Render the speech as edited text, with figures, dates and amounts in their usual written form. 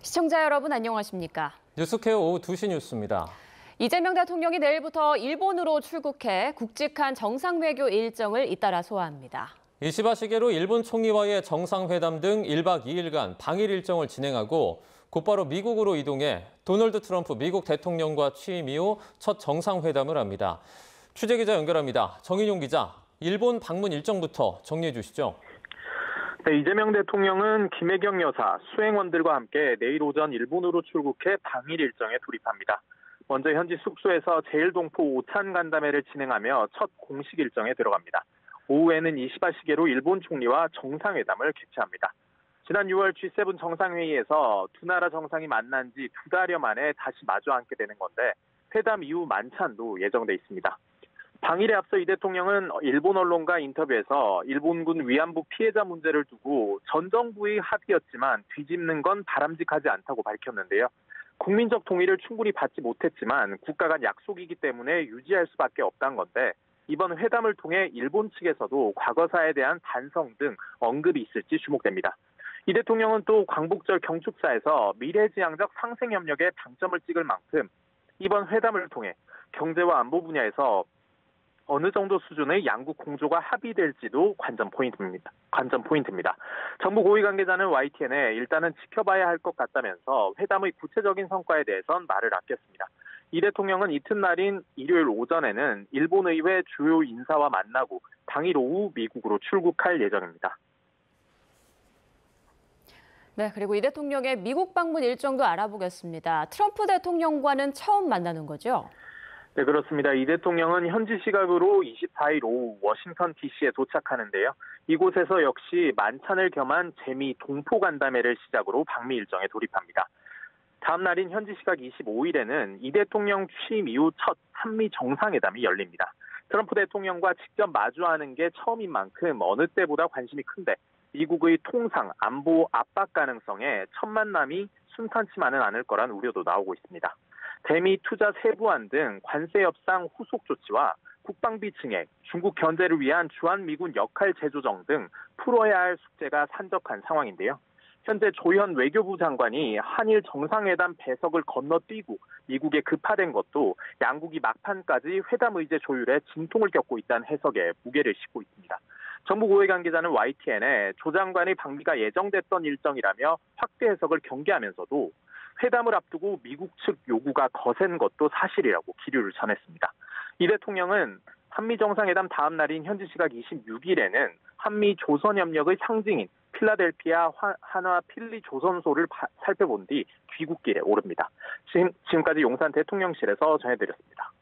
시청자 여러분 안녕하십니까? 뉴스케어 오후 2시 뉴스입니다. 이재명 대통령이 내일부터 일본으로 출국해 굵직한 정상외교 일정을 잇따라 소화합니다. 이시바 시게로 일본 총리와의 정상회담 등 1박 2일간 방일 일정을 진행하고 곧바로 미국으로 이동해 도널드 트럼프 미국 대통령과 취임 이후 첫 정상회담을 합니다. 취재기자 연결합니다. 정인용 기자, 일본 방문 일정부터 정리해 주시죠. 네, 이재명 대통령은 김혜경 여사, 수행원들과 함께 내일 오전 일본으로 출국해 방일 일정에 돌입합니다. 먼저 현지 숙소에서 제일동포 오찬 간담회를 진행하며 첫 공식 일정에 들어갑니다. 오후에는 이시바 시게로 일본 총리와 정상회담을 개최합니다. 지난 6월 G7 정상회의에서 두 나라 정상이 만난 지 2달여 만에 다시 마주 앉게 되는 건데 회담 이후 만찬도 예정돼 있습니다. 방일에 앞서 이 대통령은 일본 언론과 인터뷰에서 일본군 위안부 피해자 문제를 두고 전 정부의 합의였지만 뒤집는 건 바람직하지 않다고 밝혔는데요. 국민적 동의를 충분히 받지 못했지만 국가 간 약속이기 때문에 유지할 수밖에 없다는 건데 이번 회담을 통해 일본 측에서도 과거사에 대한 반성 등 언급이 있을지 주목됩니다. 이 대통령은 또 광복절 경축사에서 미래지향적 상생협력에 방점을 찍을 만큼 이번 회담을 통해 경제와 안보 분야에서 어느 정도 수준의 양국 공조가 합의될지도 관전 포인트입니다. 정부 고위 관계자는 YTN에 일단은 지켜봐야 할 것 같다면서 회담의 구체적인 성과에 대해선 말을 아꼈습니다. 이 대통령은 이튿날인 일요일 오전에는 일본 의회 주요 인사와 만나고 당일 오후 미국으로 출국할 예정입니다. 네, 그리고 이 대통령의 미국 방문 일정도 알아보겠습니다. 트럼프 대통령과는 처음 만나는 거죠? 네, 그렇습니다. 이 대통령은 현지 시각으로 24일 오후 워싱턴 DC에 도착하는데요. 이곳에서 역시 만찬을 겸한 재미 동포 간담회를 시작으로 방미 일정에 돌입합니다. 다음 날인 현지 시각 25일에는 이 대통령 취임 이후 첫 한미 정상회담이 열립니다. 트럼프 대통령과 직접 마주하는 게 처음인 만큼 어느 때보다 관심이 큰데 미국의 통상, 안보 압박 가능성에 첫 만남이 순탄치만은 않을 거란 우려도 나오고 있습니다. 대미 투자 세부안 등 관세 협상 후속 조치와 국방비 증액, 중국 견제를 위한 주한미군 역할 재조정 등 풀어야 할 숙제가 산적한 상황인데요. 현재 조현 외교부 장관이 한일 정상회담 배석을 건너뛰고 미국에 급파된 것도 양국이 막판까지 회담 의제 조율에 진통을 겪고 있다는 해석에 무게를 싣고 있습니다. 정부 고위 관계자는 YTN에 조 장관의 방미가 예정됐던 일정이라며 확대 해석을 경계하면서도 회담을 앞두고 미국 측 요구가 거센 것도 사실이라고 기류를 전했습니다. 이 대통령은 한미 정상회담 다음 날인 현지 시각 26일에는 한미 조선협력의 상징인 필라델피아 한화 필리 조선소를 살펴본 뒤 귀국길에 오릅니다. 지금까지 용산 대통령실에서 전해드렸습니다.